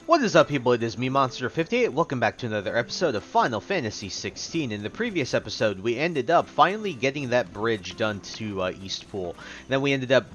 What is up, people? It is me, Monster58. Welcome back to another episode of Final Fantasy XVI. In the previous episode, we ended up finally getting that bridge done to Eastpool. Then we ended up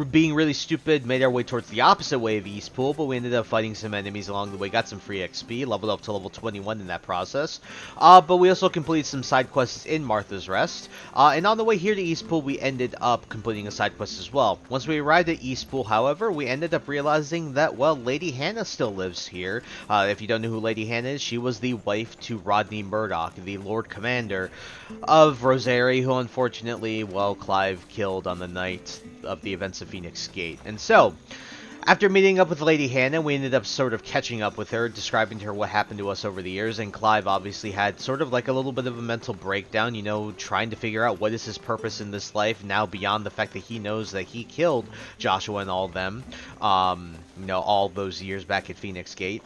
being really stupid, made our way towards the opposite way of Eastpool, but we ended up fighting some enemies along the way, got some free XP, leveled up to level 21 in that process. But we also completed some side quests in Martha's Rest. And on the way here to Eastpool, we ended up completing a side quest as well. Once we arrived at Eastpool, however, we ended up realizing that, well, Lady Hannah still lives here. If you don't know who Lady Hannah is, she was the wife to Rodney Murdoch, the Lord Commander of Rosary, who unfortunately, well, Clive killed on the night of the events of Phoenix Gate. And so, after meeting up with Lady Hannah, we ended up sort of catching up with her, describing to her what happened to us over the years, and Clive obviously had sort of like a little bit of a mental breakdown, you know, trying to figure out what is his purpose in this life, now beyond the fact that he knows that he killed Joshua and all of them, you know, all those years back at Phoenix Gate.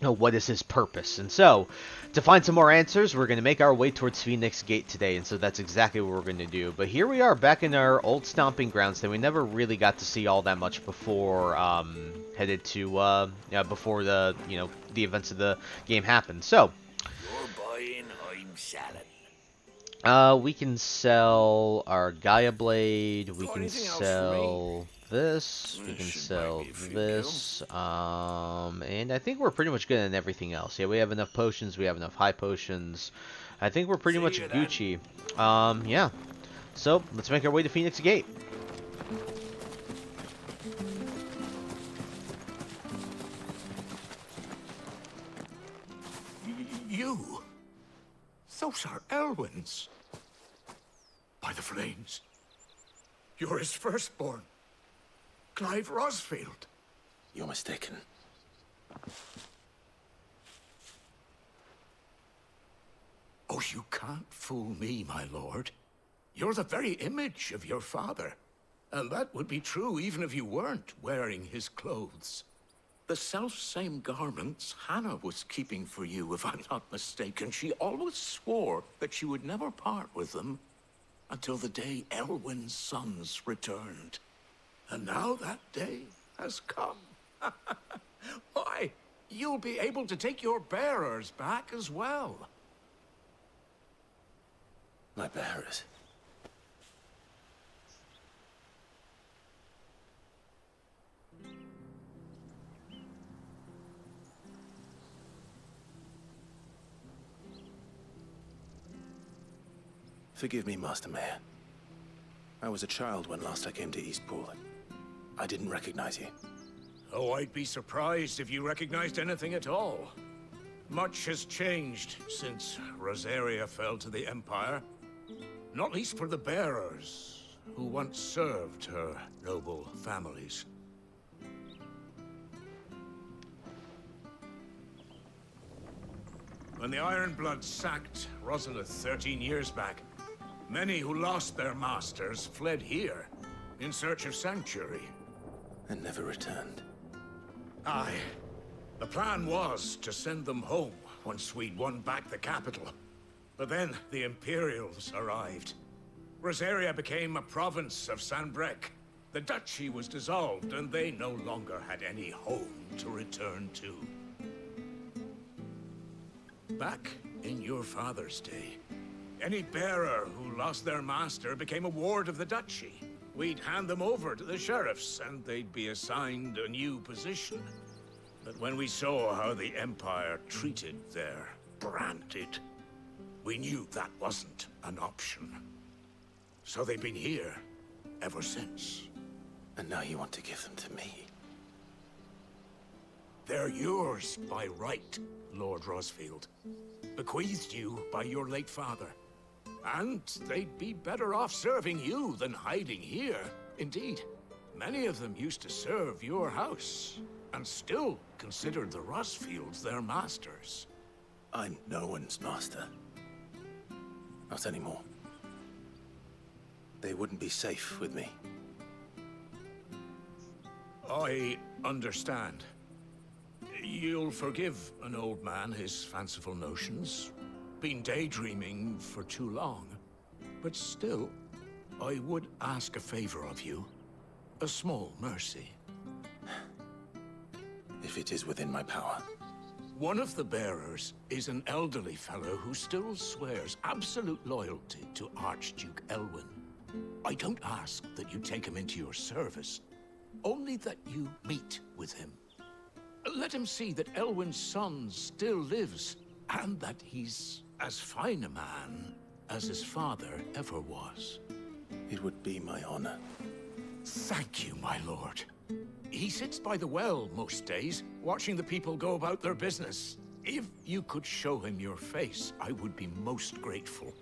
What is his purpose? And so, to find some more answers, we're going to make our way towards Phoenix Gate today, and so that's exactly what we're going to do. But here we are back in our old stomping grounds that we never really got to see all that much before headed to before the the events of the game happened. So You're buying, I'm selling. we can sell our Gaia Blade, we Got can anything else for me? sell this, we can Should sell buy me a few this, and I think we're pretty much good in everything else. Yeah, we have enough potions, we have enough high potions. I think we're pretty See much you then. Gucci. Yeah. So, let's make our way to Phoenix Gate. You? Those are Elwyn's. By the flames. You're his firstborn. Clive Rosfield. You're mistaken. Oh, you can't fool me, my lord. You're the very image of your father. And that would be true even if you weren't wearing his clothes. The self-same garments Hannah was keeping for you, if I'm not mistaken. She always swore that she would never part with them until the day Elwyn's sons returned. And now that day has come. Why, you'll be able to take your bearers back as well. My bearers. Forgive me, Master Mayor. I was a child when last I came to Eastpool. I didn't recognize you. Oh, I'd be surprised if you recognized anything at all. Much has changed since Rosaria fell to the Empire. Not least for the bearers, who once served her noble families. When the Ironbloods sacked Rosalith 13 years back, many who lost their masters fled here, in search of sanctuary. And never returned. Aye. The plan was to send them home once we'd won back the capital. But then the Imperials arrived. Rosaria became a province of Sanbreque. The duchy was dissolved, and they no longer had any home to return to. Back in your father's day, any bearer who lost their master became a ward of the duchy. We'd hand them over to the sheriffs, and they'd be assigned a new position. But when we saw how the Empire treated their branded, we knew that wasn't an option. So they've been here ever since. And now you want to give them to me. They're yours by right, Lord Rosfield. Bequeathed you by your late father. And they'd be better off serving you than hiding here. Indeed, many of them used to serve your house, and still considered the Rosfields their masters. I'm no one's master. Not anymore. They wouldn't be safe with me. I understand. You'll forgive an old man his fanciful notions. Been daydreaming for too long. But still, I would ask a favor of you. A small mercy. If if it is within my power. One of the bearers is an elderly fellow who still swears absolute loyalty to Archduke Elwyn. I don't ask that you take him into your service, only that you meet with him. Let him see that Elwyn's son still lives, and that he's as fine a man as his father ever was. It would be my honor. Thank you, my lord. He sits by the well most days, watching the people go about their business. If you could show him your face, I would be most grateful.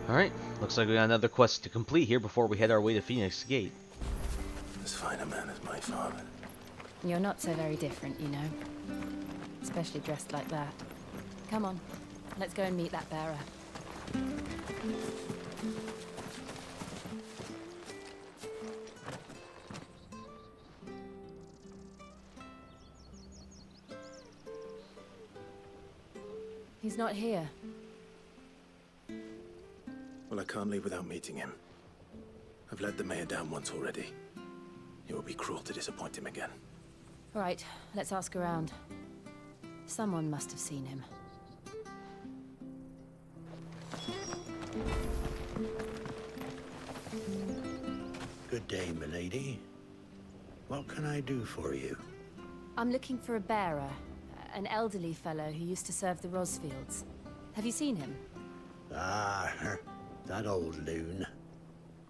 Alright, looks like we got another quest to complete here before we head our way to Phoenix Gate. As fine a man as my father. You're not so very different, you know. Especially dressed like that. Come on, let's go and meet that bearer. He's not here. Well, I can't leave without meeting him. I've let the mayor down once already. It would be cruel to disappoint him again. Right, let's ask around. Someone must have seen him. Good day, milady. What can I do for you? I'm looking for a bearer, an elderly fellow who used to serve the Rosfields. Have you seen him? Ah, that old loon.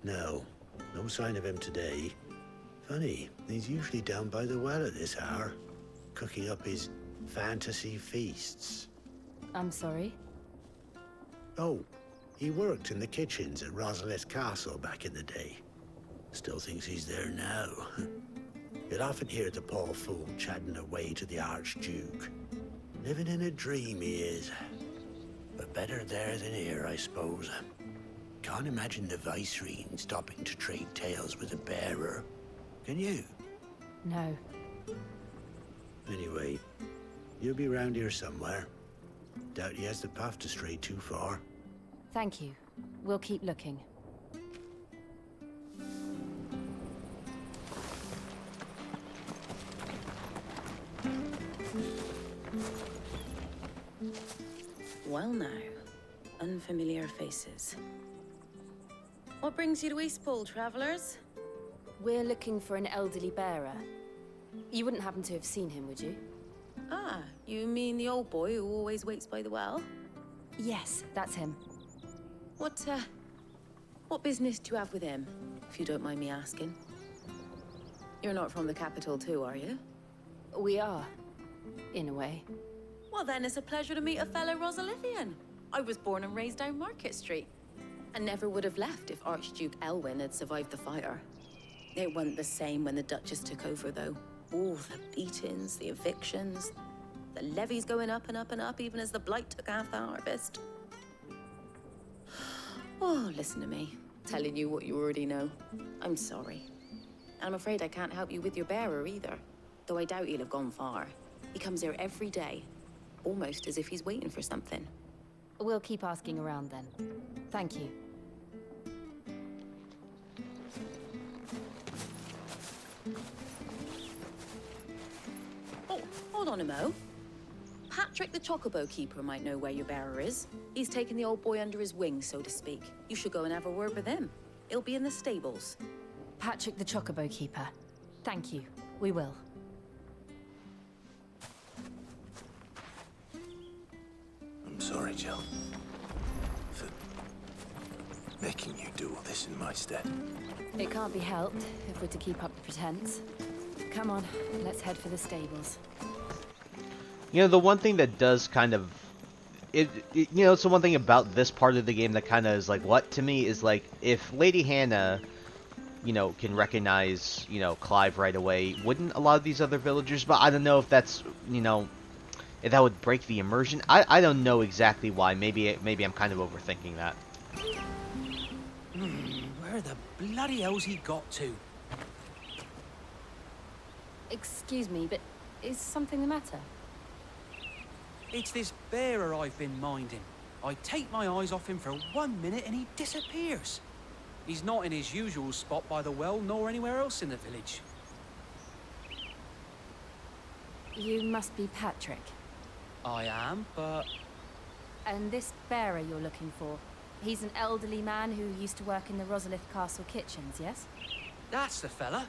No, no sign of him today. Funny, he's usually down by the well at this hour, cooking up his fantasy feasts. I'm sorry? Oh, he worked in the kitchens at Rosalith Castle back in the day. Still thinks he's there now. You'd often hear the poor fool chatting away to the Archduke. Living in a dream he is. But better there than here, I suppose. Can't imagine the Viceroy stopping to trade tales with a bearer. Can you? No. Anyway, you'll be round here somewhere. Doubt he has the path to stray too far. Thank you. We'll keep looking. Well now, unfamiliar faces. What brings you to Eastpool, travelers? We're looking for an elderly bearer. You wouldn't happen to have seen him, would you? Ah, you mean the old boy who always waits by the well? Yes, that's him. What business do you have with him, if you don't mind me asking? You're not from the capital too, are you? We are, in a way. Well then, it's a pleasure to meet a fellow Rosalithian. I was born and raised down Market Street, and never would have left if Archduke Elwyn had survived the fire. It wasn't the same when the Duchess took over, though. Oh, the beatings, the evictions, the levies going up and up and up, even as the blight took half the harvest. Oh, listen to me, telling you what you already know. I'm sorry. And I'm afraid I can't help you with your bearer either, though I doubt he'll have gone far. He comes here every day, almost as if he's waiting for something. We'll keep asking around then. Thank you. Oh, hold on a mo. Patrick the Chocobo Keeper might know where your bearer is. He's taken the old boy under his wing, so to speak. You should go and have a word with him. He'll be in the stables. Patrick the Chocobo Keeper. Thank you. We will. I'm sorry, Jill. For making you do all this in my stead. It can't be helped if we're to keep up the pretense. Come on, let's head for the stables. You know, the one thing that does kind of... you know, it's the one thing about this part of the game that kind of is like, what to me is like, if Lady Hannah, you know, can recognize, you know, Clive right away, wouldn't a lot of these other villagers? But I don't know if that's, you know, if that would break the immersion. I don't know exactly why. Maybe I'm kind of overthinking that. Where the bloody hell's he got to? Excuse me, but is something the matter? It's this bearer I've been minding. I take my eyes off him for 1 minute and he disappears. He's not in his usual spot by the well, nor anywhere else in the village. You must be Patrick. I am, but... And this bearer you're looking for, he's an elderly man who used to work in the Rosalith Castle kitchens, yes? That's the fella.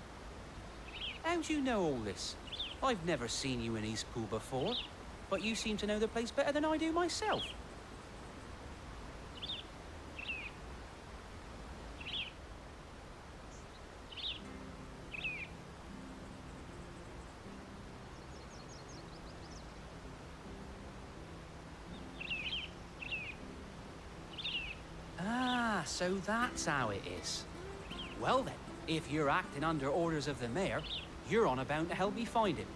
How'd you know all this? I've never seen you in Eastpool before, but you seem to know the place better than I do myself. Ah, so that's how it is. Well then, if you're acting under orders of the mayor, you're on about to help me find him.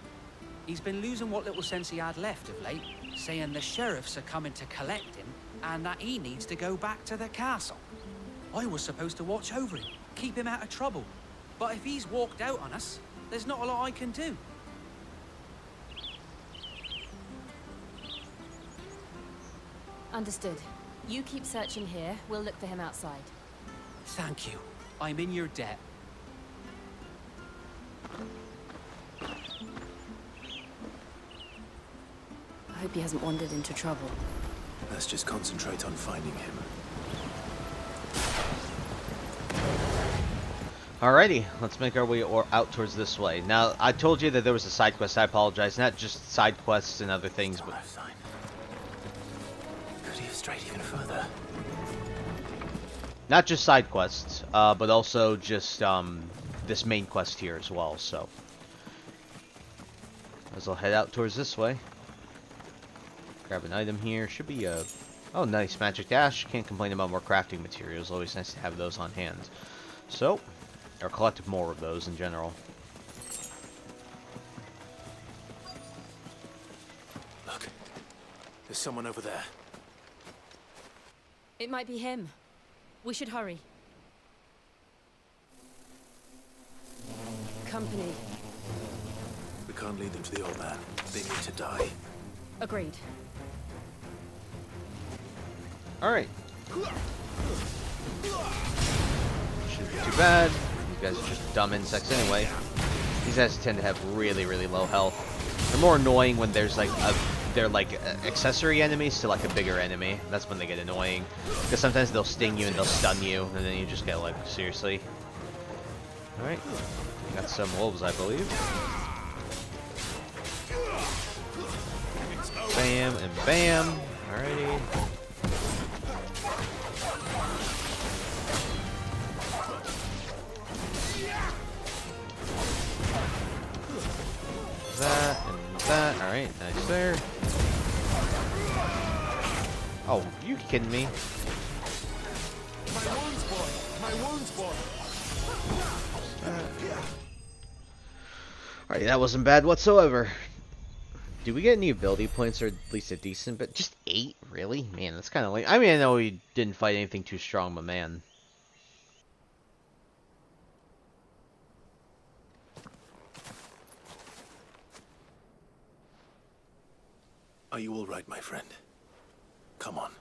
He's been losing what little sense he had left of late, saying the sheriffs are coming to collect him and that he needs to go back to the castle. I was supposed to watch over him, keep him out of trouble. But if he's walked out on us, there's not a lot I can do. Understood. You keep searching here, we'll look for him outside. Thank you. I'm in your debt. I hope he hasn't wandered into trouble. Let's just concentrate on finding him. Alrighty, let's make our way out towards this way. Now, I told you that there was a side quest. I apologize. Not just side quests and other things, but... Sign. Could he have strayed even further? Not just side quests, but also just this main quest here as well, so... I'll head out towards this way. Grab an item here. Should be a... Oh, nice. Magic Dash. Can't complain about more crafting materials. Always nice to have those on hand. So, or collect more of those in general. Look. There's someone over there. It might be him. We should hurry. Company. We can't lead them to the old man. They need to die. Agreed. Alright. Shouldn't be too bad. These guys are just dumb insects anyway. These guys tend to have really, really low health. They're more annoying when there's like they're like accessory enemies to like a bigger enemy. That's when they get annoying. Because sometimes they'll sting you and they'll stun you, and then you just get like, seriously. Alright. Got some wolves, I believe. Bam and bam. Alrighty. That and that. Alright, nice there. Oh, you kidding me? My wounds, boy! My wounds, boy! Alright, that wasn't bad whatsoever. Do we get any ability points, or at least a decent, but just 8? Really? Man, that's kind of lame. I mean, I know we didn't fight anything too strong, but man. Are you all right, my friend? Come on.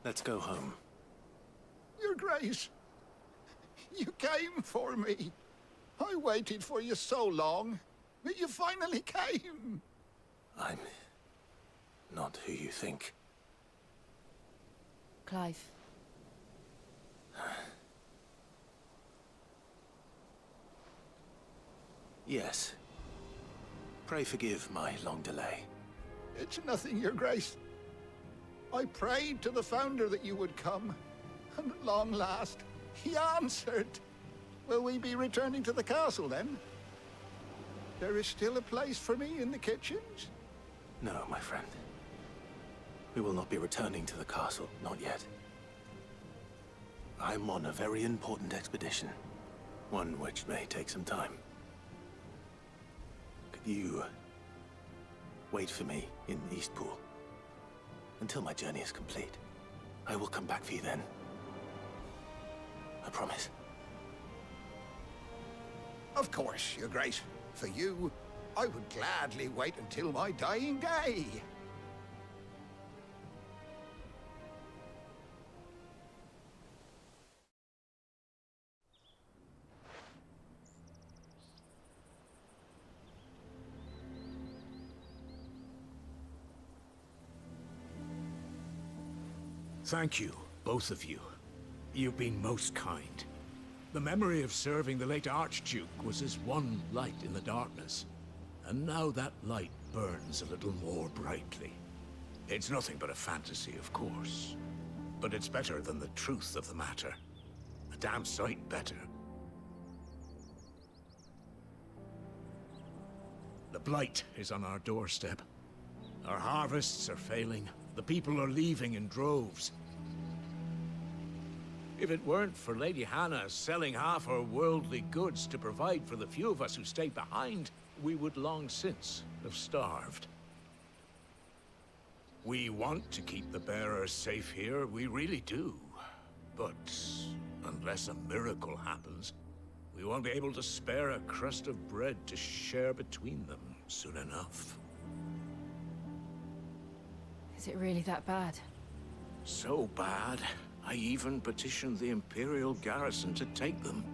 Let's go home. Your Grace, you came for me. I waited for you so long, but you finally came. I'm not who you think. Clive. Yes. Pray forgive my long delay. It's nothing, Your Grace. I prayed to the Founder that you would come, and at long last, he answered. Will we be returning to the castle, then? There is still a place for me in the kitchens? No, my friend. We will not be returning to the castle, not yet. I'm on a very important expedition, one which may take some time. Could you wait for me in Eastpool until my journey is complete? I will come back for you then. I promise. Of course, Your Grace. For you, I would gladly wait until my dying day. Thank you, both of you. You've been most kind. The memory of serving the late Archduke was as one light in the darkness. And now that light burns a little more brightly. It's nothing but a fantasy, of course. But it's better than the truth of the matter. A damn sight better. The blight is on our doorstep. Our harvests are failing. The people are leaving in droves. If it weren't for Lady Hannah selling half her worldly goods to provide for the few of us who stayed behind, we would long since have starved. We want to keep the bearers safe here, we really do. But unless a miracle happens, we won't be able to spare a crust of bread to share between them soon enough. Is it really that bad? So bad, I even petitioned the Imperial garrison to take them.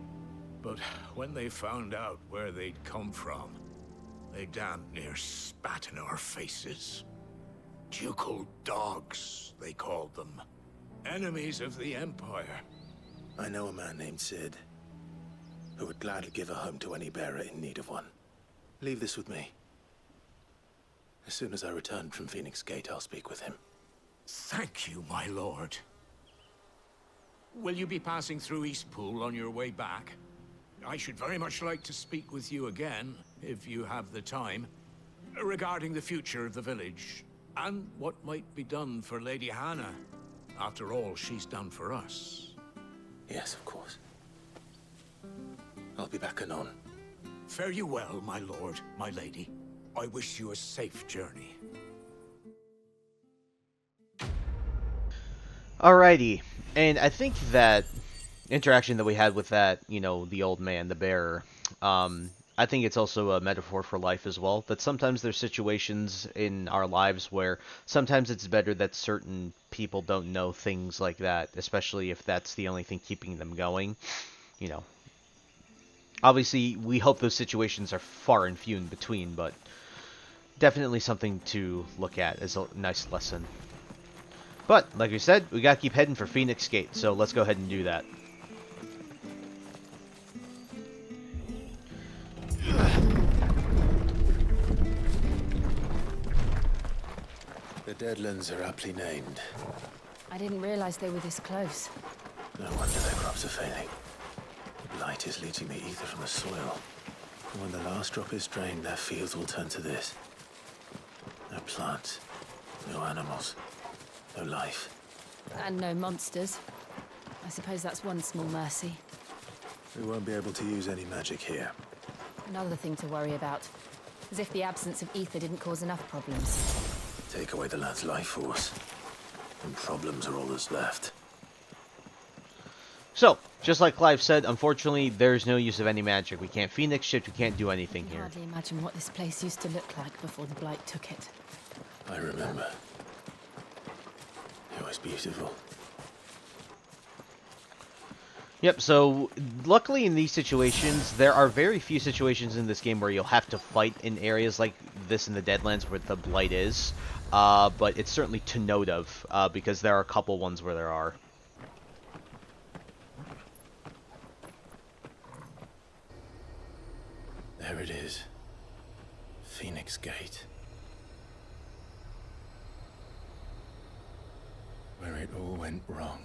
But when they found out where they'd come from, they damn near spat in our faces. Ducal dogs, they called them. Enemies of the Empire. I know a man named Sid, who would gladly give a home to any bearer in need of one. Leave this with me. As soon as I return from Phoenix Gate, I'll speak with him. Thank you, my lord. Will you be passing through Eastpool on your way back? I should very much like to speak with you again, if you have the time, regarding the future of the village, and what might be done for Lady Hannah, after all she's done for us. Yes, of course. I'll be back anon. Fare you well, my lord, my lady. I wish you a safe journey. Alrighty, and I think that interaction that we had with that, you know, the old man, the bearer, I think it's also a metaphor for life as well, that sometimes there's situations in our lives where sometimes it's better that certain people don't know things like that, especially if that's the only thing keeping them going, you know. Obviously, we hope those situations are far and few in between, but definitely something to look at as a nice lesson. But, like we said, we gotta keep heading for Phoenix Gate, so let's go ahead and do that. The Deadlands are aptly named. I didn't realize they were this close. No wonder their crops are failing. The blight is leaching the ether from the soil. And when the last drop is drained, their fields will turn to this. No plants, no animals, no life. And no monsters. I suppose that's one small mercy. We won't be able to use any magic here. Another thing to worry about. As if the absence of ether didn't cause enough problems. Take away the lad's life force, and problems are all that's left. So, just like Clive said, unfortunately, there's no use of any magic. We can't Phoenix shift, we can't do anything I can here. hardly imagine what this place used to look like before the Blight took it. I remember. It was beautiful. Yep, so luckily in these situations, there are very few situations in this game where you'll have to fight in areas like this in the Deadlands where the Blight is. But it's certainly to note of, because there are a couple ones where there are. There it is. Phoenix Gate. Where it all went wrong.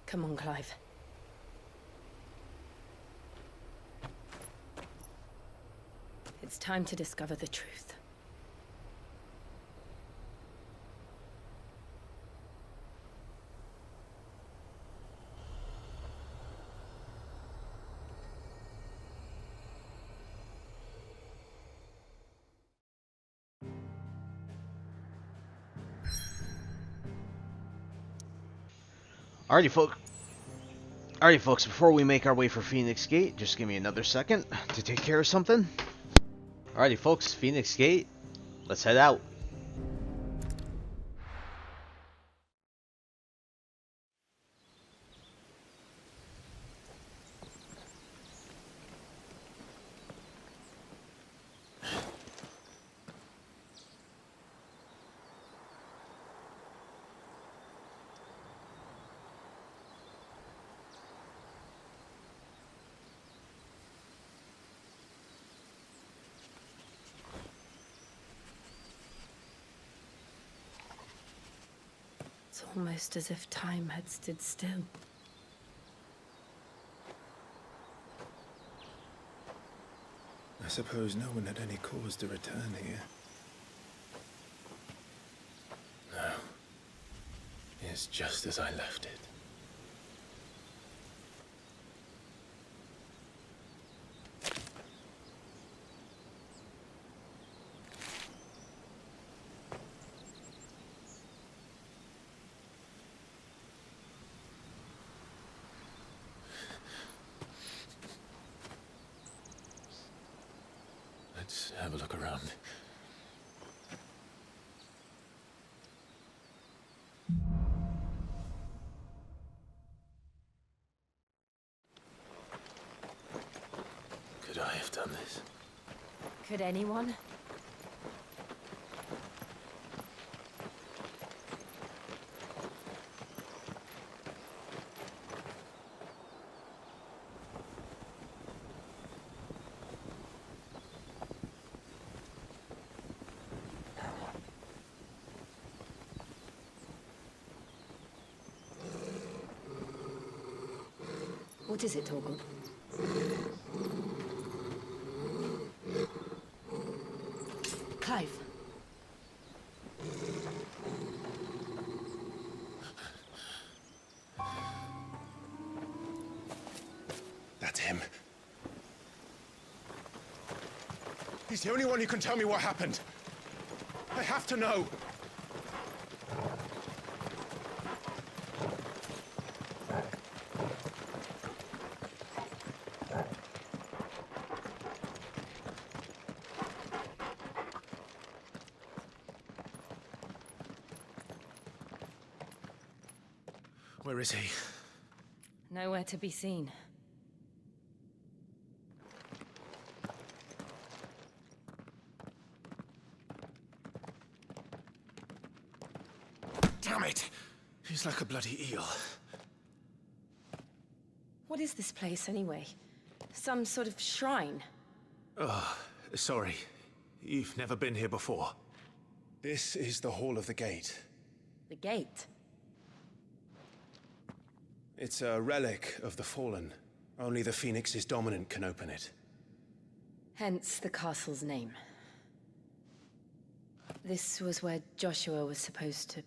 Come on, Clive. It's time to discover the truth. Alrighty, folks, before we make our way for Phoenix Gate, just give me another second to take care of something. Alrighty, folks, Phoenix Gate, let's head out. Almost as if time had stood still. I suppose no one had any cause to return here. No. It's just as I left it. Let's have a look around. Could I have done this? Could anyone? What is it, Torgal? Clive. That's him. He's the only one who can tell me what happened. I have to know. Where is he? Nowhere to be seen. Damn it! He's like a bloody eel. What is this place, anyway? Some sort of shrine? Oh, sorry. You've never been here before. This is the Hall of the Gate. The gate? It's a relic of the Fallen. Only the Phoenix's dominant can open it. Hence the castle's name. This was where Joshua was supposed to...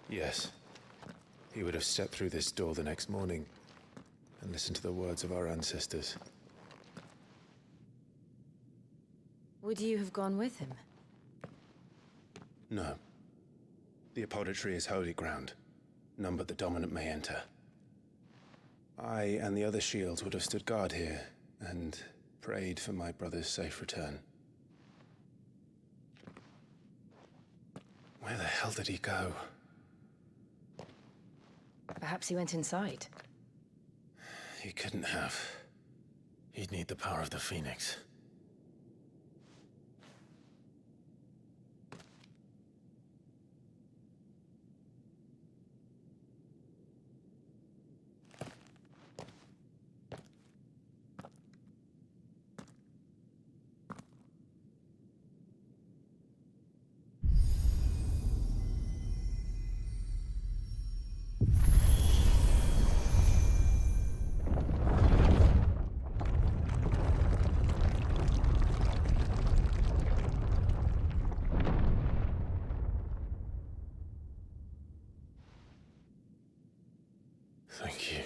Yes. He would have stepped through this door the next morning and listened to the words of our ancestors. Would you have gone with him? No. The apodatory is holy ground. None but the dominant may enter. I and the other shields would have stood guard here and prayed for my brother's safe return. Where the hell did he go? Perhaps he went inside. He couldn't have. He'd need the power of the Phoenix. Thank you,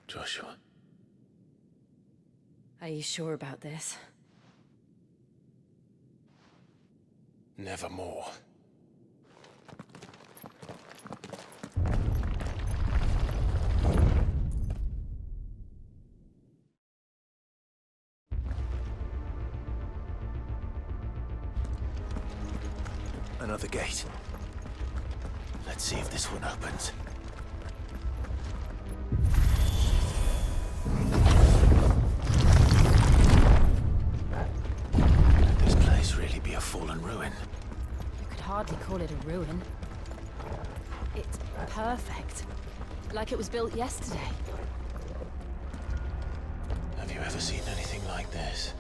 Joshua. Are you sure about this? Nevermore. Another gate. Let's see if this one opens. Could this place really be a fallen ruin? You could hardly call it a ruin. It's perfect. Like it was built yesterday. Have you ever seen anything like this?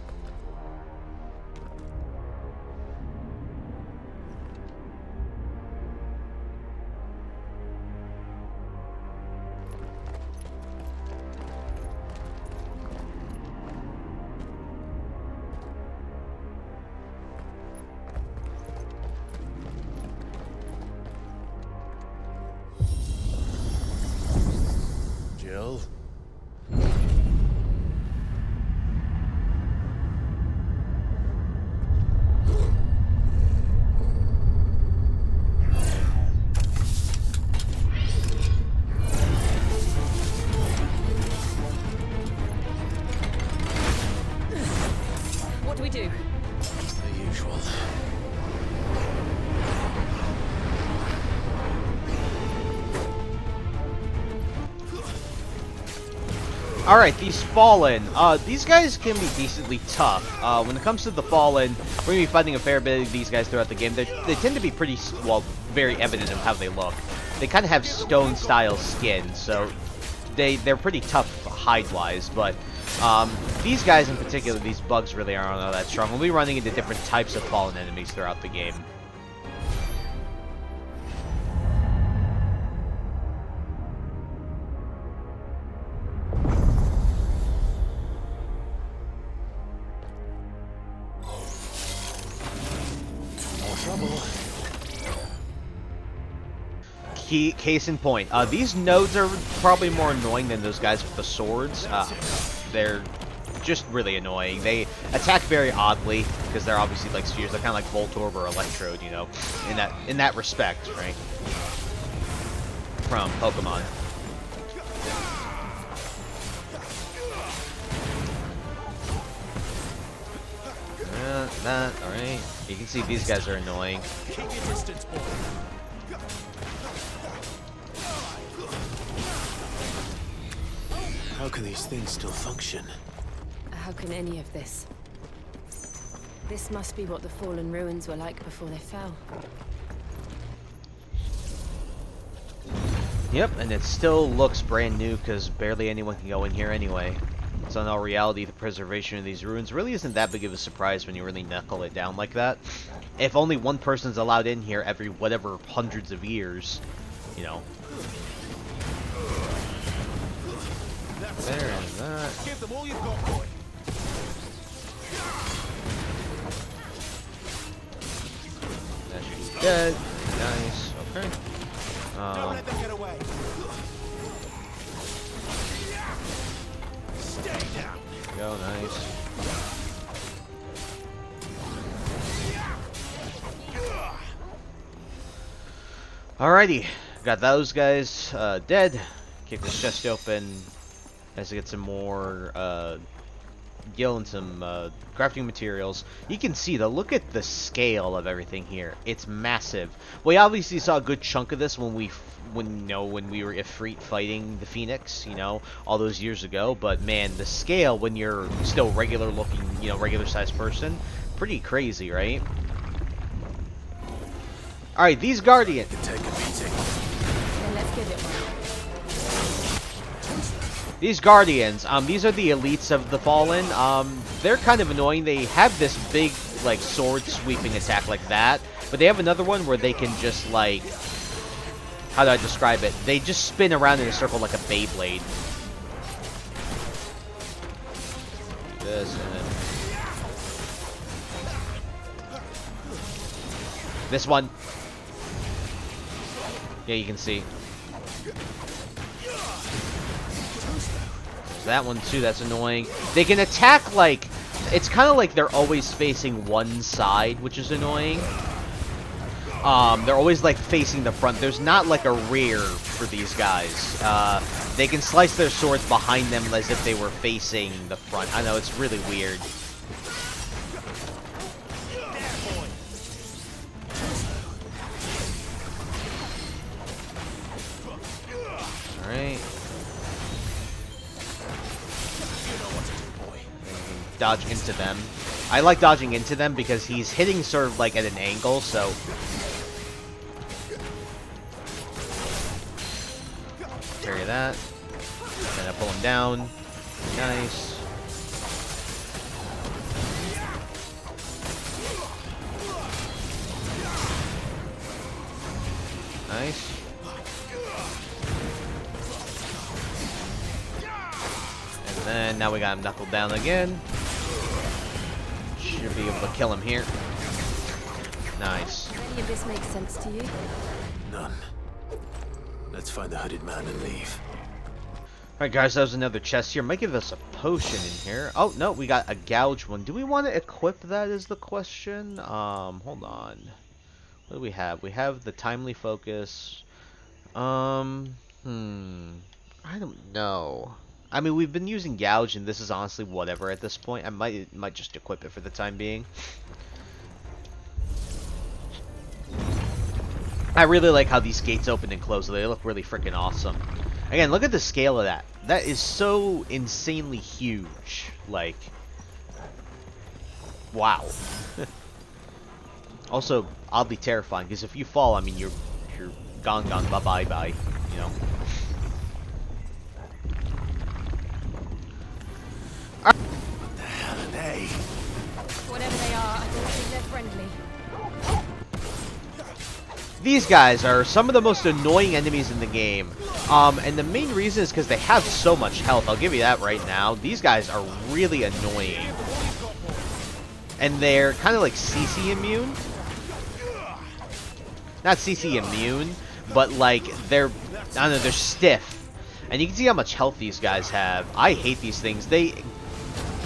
Gil. What do we do? The usual. Alright, these Fallen. These guys can be decently tough. When it comes to the Fallen, we're going to be fighting a fair bit of these guys throughout the game. They tend to be pretty, well, very evident of how they look. They kind of have stone-style skin, so they're pretty tough hide-wise, but these guys in particular, these bugs really aren't all that strong. We'll be running into different types of Fallen enemies throughout the game. Case in point, these nodes are probably more annoying than those guys with the swords. They're just really annoying. They attack very oddly because they're obviously like spheres. They're kind of like Voltorb or Electrode, you know, in that respect, right? From Pokemon. All right. You can see these guys are annoying. Keep your distance, boy. How can these things still function? How can any of this? This must be what the fallen ruins were like before they fell. Yep, and it still looks brand new because barely anyone can go in here anyway. So in all reality, the preservation of these ruins really isn't that big of a surprise when you really knuckle it down like that. If only one person's allowed in here every whatever hundreds of years, you know. There is that. Give them all you've got, boy. That should be dead. Nice. Okay. Don't let them get away. Stay down. Go, nice. Alrighty, got those guys dead. Kick this chest open. Has to get some more gil and some crafting materials. You can see though, look at the scale of everything here. It's massive. We obviously saw a good chunk of this when we were Ifrit fighting the Phoenix, you know, all those years ago. But man, the scale when you're still regular looking, you know, regular sized person, pretty crazy, right? All right, these Guardians. Take a beating. Then let's give it one. These Guardians, these are the elites of the Fallen. They're kind of annoying. They have this big, like, sword sweeping attack like that, but they have another one where they can just, like, how do I describe it? They just spin around in a circle like a Beyblade. This and then this one. Yeah, you can see. There's that one too, that's annoying. They can attack like, it's kind of like they're always facing one side, which is annoying. They're always like facing the front. There's not like a rear for these guys. They can slice their swords behind them as if they were facing the front. I know, it's really weird. Alright. Dodge into them. I like dodging into them because he's hitting sort of like at an angle, so... Parry that. Then I pull him down. Nice. Nice. And then now we got him knuckled down again. Should be able to kill him here. Nice. Any of this makes sense to you? None. Let's find the hooded man and leave. Alright guys, that was another chest here. Might give us a potion in here. Oh, no, we got a gouge one. Do we want to equip that is the question? Hold on. What do we have? We have the timely focus. I don't know. I mean, we've been using gouge, and this is honestly whatever at this point. I might just equip it for the time being. I really like how these gates open and close. They look really freaking awesome. Again, look at the scale of that. That is so insanely huge. Like, wow. Also, oddly terrifying, because if you fall, I mean, you're gone, bye, you know. What the hell are they? Whatever they are, I don't think they're friendly. These guys are some of the most annoying enemies in the game. And the main reason is because they have so much health. I'll give you that right now. These guys are really annoying. And they're kind of like CC immune. Not CC immune, but like they're, I don't know, they're stiff. And you can see how much health these guys have. I hate these things. They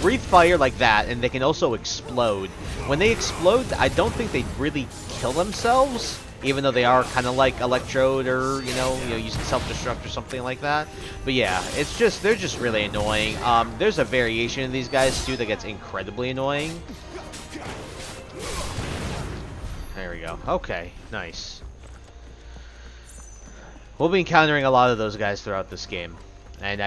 breathe fire like that, and they can also explode. When they explode, I don't think they really kill themselves. Even though they are kind of like Electrode or, you know, using self-destruct or something like that. But yeah, it's just, they're just really annoying. There's a variation of these guys, too, that gets incredibly annoying. There we go. Okay, nice. We'll be encountering a lot of those guys throughout this game. And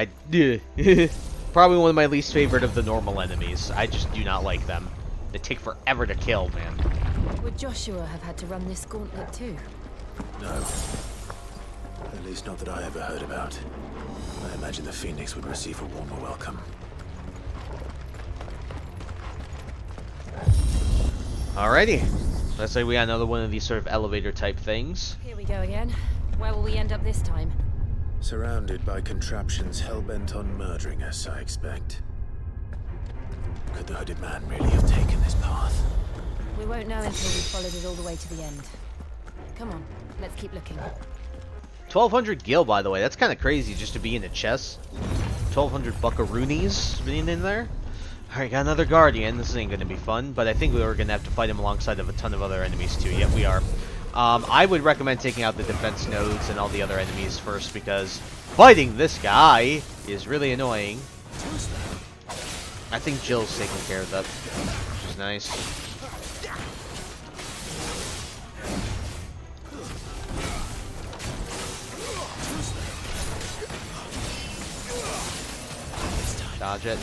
probably one of my least favorite of the normal enemies. I just do not like them. They take forever to kill, man. Would Joshua have had to run this gauntlet too? No. At least not that I ever heard about. I imagine the Phoenix would receive a warmer welcome. Alrighty. Let's say we got another one of these sort of elevator type things. Here we go again. Where will we end up this time? Surrounded by contraptions hell-bent on murdering us, I expect. Could the hooded man really have taken this path? We won't know until we've followed it all the way to the end. Come on, let's keep looking. 1200 gil, by the way. That's kind of crazy just to be in a chest. 1200 buckaroonies being in there. Alright, got another Guardian. This ain't going to be fun, but I think we were going to have to fight him alongside of a ton of other enemies too. Yep, we are. I would recommend taking out the defense nodes and all the other enemies first, because fighting this guy is really annoying. I think Jill's taking care of that, which is nice. Dodge it.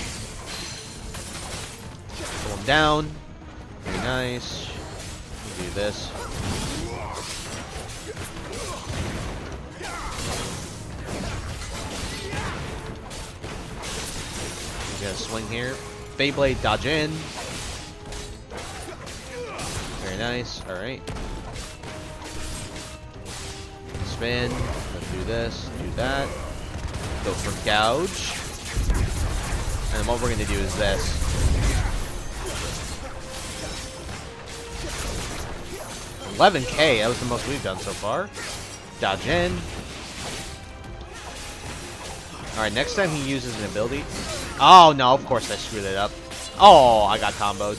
Pull him down. Very nice. Do this. You gotta swing here. Beyblade, dodge in. Very nice. Alright. Spin. Let's do this. Do that. Go for gouge. And then what we're gonna do is this. $11K, that was the most we've done so far. Dodge in. Alright, next time he uses an ability. Oh no, of course I screwed it up. Oh, I got comboed.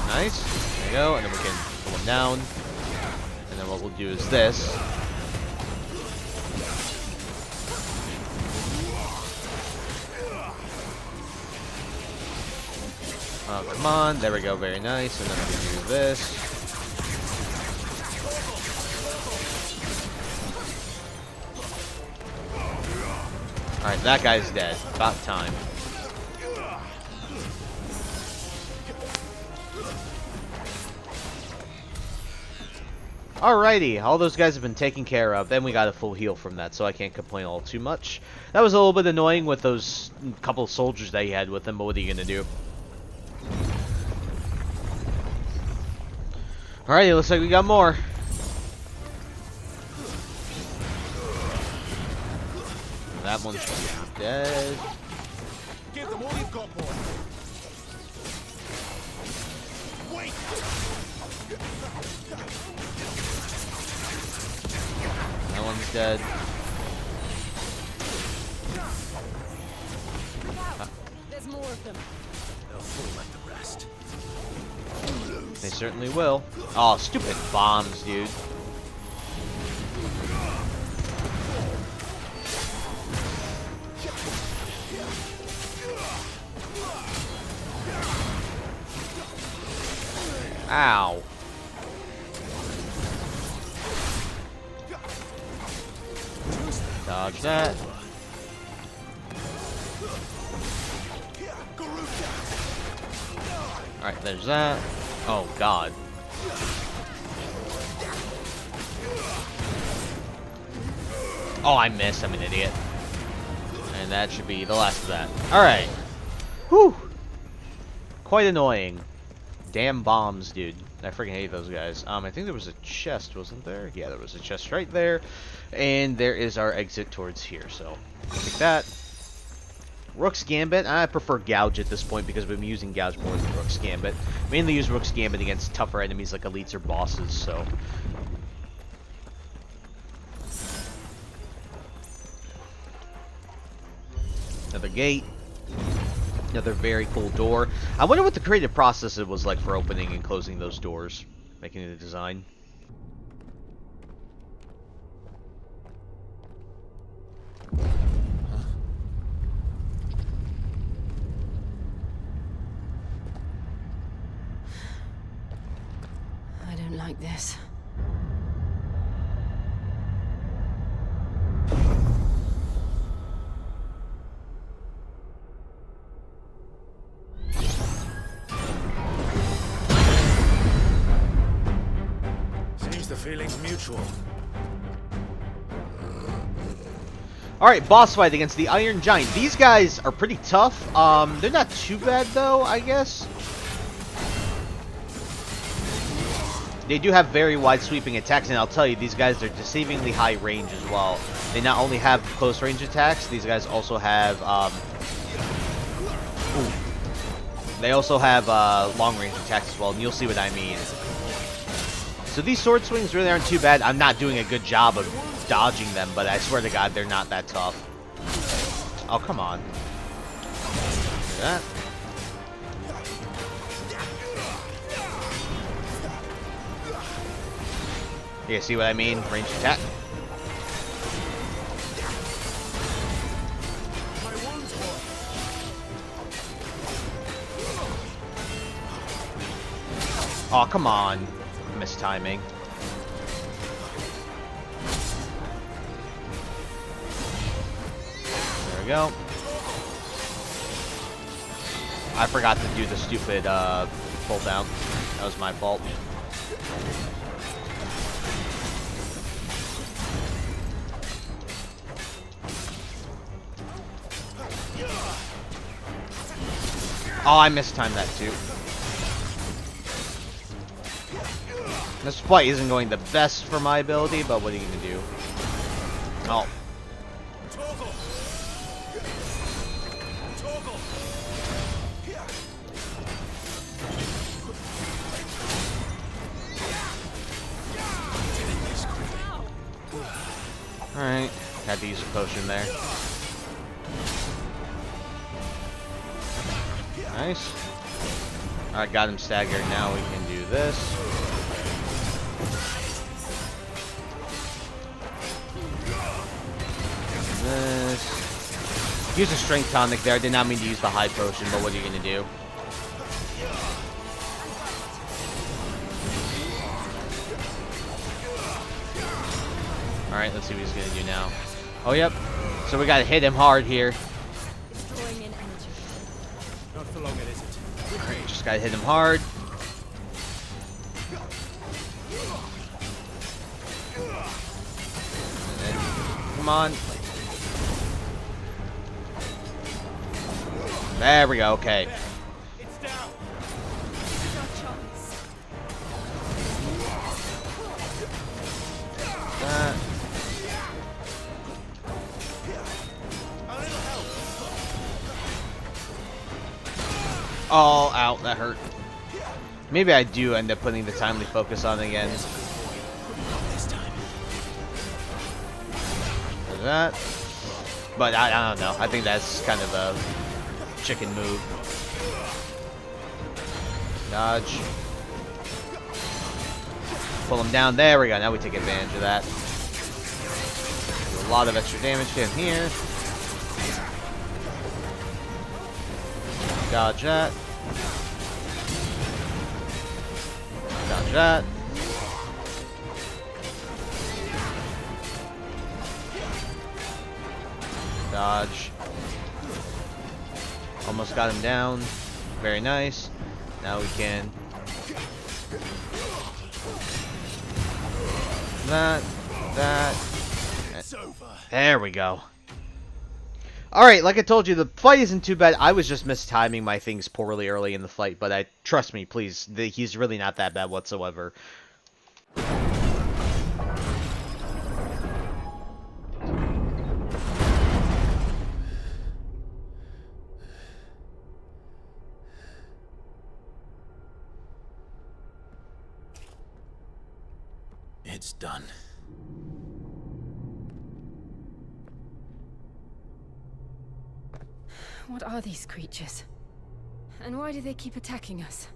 Nice. There you go, and then we can pull him down. And then what we'll do is this. Oh, come on. There we go. Very nice. And then we can do this. Alright, that guy's dead. About time. Alrighty, all those guys have been taken care of. Then we got a full heal from that, so I can't complain all too much. That was a little bit annoying with those couple of soldiers that he had with him, but what are you gonna do? Alrighty, looks like we got more. That one's dead. Give them all you've got, boy. Wait! That one's dead. There's more of them. They'll fall like the rest. They certainly will. Oh, stupid bombs, dude. Ow. Dodge that. Alright, there's that. Oh, God. Oh, I missed. I'm an idiot. And that should be the last of that. Alright. Whew. Quite annoying. Damn bombs, dude. I freaking hate those guys. I think there was a chest, wasn't there? Yeah, there was a chest right there. And there is our exit towards here, so I'll take that. Rook's Gambit. I prefer Gouge at this point because I've been using Gouge more than Rook's Gambit. Mainly use Rook's Gambit against tougher enemies like elites or bosses, so. Another gate. Another very cool door. I wonder what the creative process it was like for opening and closing those doors, making the design. I don't like this. Seems the feeling's mutual. Alright, boss fight against the Iron Giant. These guys are pretty tough. They're not too bad though, I guess. They do have very wide sweeping attacks, and I'll tell you, these guys are deceivingly high range as well. They not only have close range attacks, these guys also have long range attacks as well, and you'll see what I mean. So these sword swings really aren't too bad. I'm not doing a good job of dodging them, but I swear to God, they're not that tough. Oh, come on. Look at that. You see what I mean? Range attack. Oh, come on. Missed timing. There we go. I forgot to do the stupid pull down. That was my fault. Oh, I mistimed that too. This fight isn't going the best for my ability, but what are you gonna do? Oh. Alright, had to use a potion there. Nice. Alright, got him staggered. Now we can do this. Use a strength tonic there. I did not mean to use the high potion, but what are you gonna do? Alright, let's see what he's gonna do now. Oh, yep. So we gotta hit him hard here. Not for long, it isn't. Alright, just gotta hit him hard. Come on. There we go, okay. It's down. That. Oh, ow, that hurt. Maybe I do end up putting the timely focus on again. This time. There's that. But I don't know. I think that's kind of a chicken move. Dodge. Pull him down. There we go. Now we take advantage of that. Do a lot of extra damage to him here. Dodge that. Dodge that. Dodge. Almost got him down. Very nice. Now we can... That. There we go. Alright, like I told you, the fight isn't too bad. I was just mistiming my things poorly early in the fight, but trust me, please, he's really not that bad whatsoever. It's done. What are these creatures? And why do they keep attacking us?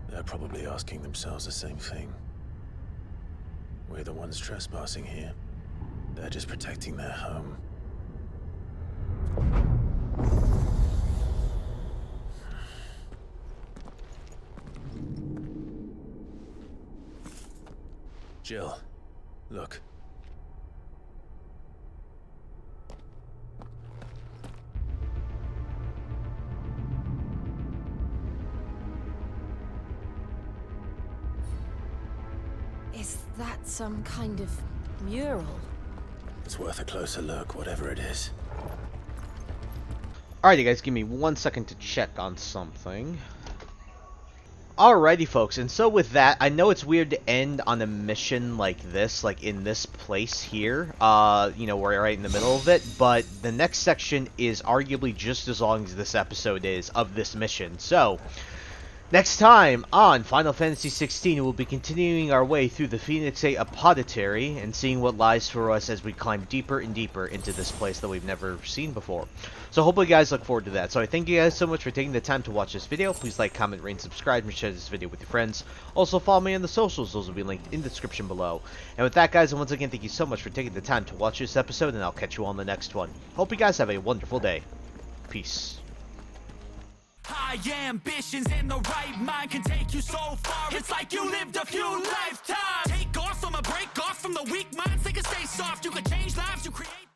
They're probably asking themselves the same thing. We're the ones trespassing here. They're just protecting their home. Jill, look. Is that some kind of mural? It's worth a closer look, whatever it is. Alrighty guys, give me 1 second to check on something. Alrighty folks, and so with that, I know it's weird to end on a mission like this, like in this place here, you know, we're right in the middle of it, but the next section is arguably just as long as this episode is of this mission. So, next time on Final Fantasy XVI, we'll be continuing our way through the Phoenix Apothecary and seeing what lies for us as we climb deeper and deeper into this place that we've never seen before. So hopefully you guys look forward to that. So I thank you guys so much for taking the time to watch this video. Please like, comment, rate, and subscribe, and share this video with your friends. Also follow me on the socials. Those will be linked in the description below. And with that guys, and once again, thank you so much for taking the time to watch this episode, and I'll catch you on the next one. Hope you guys have a wonderful day. Peace. High ambitions and the right mind can take you so far. It's like you lived a few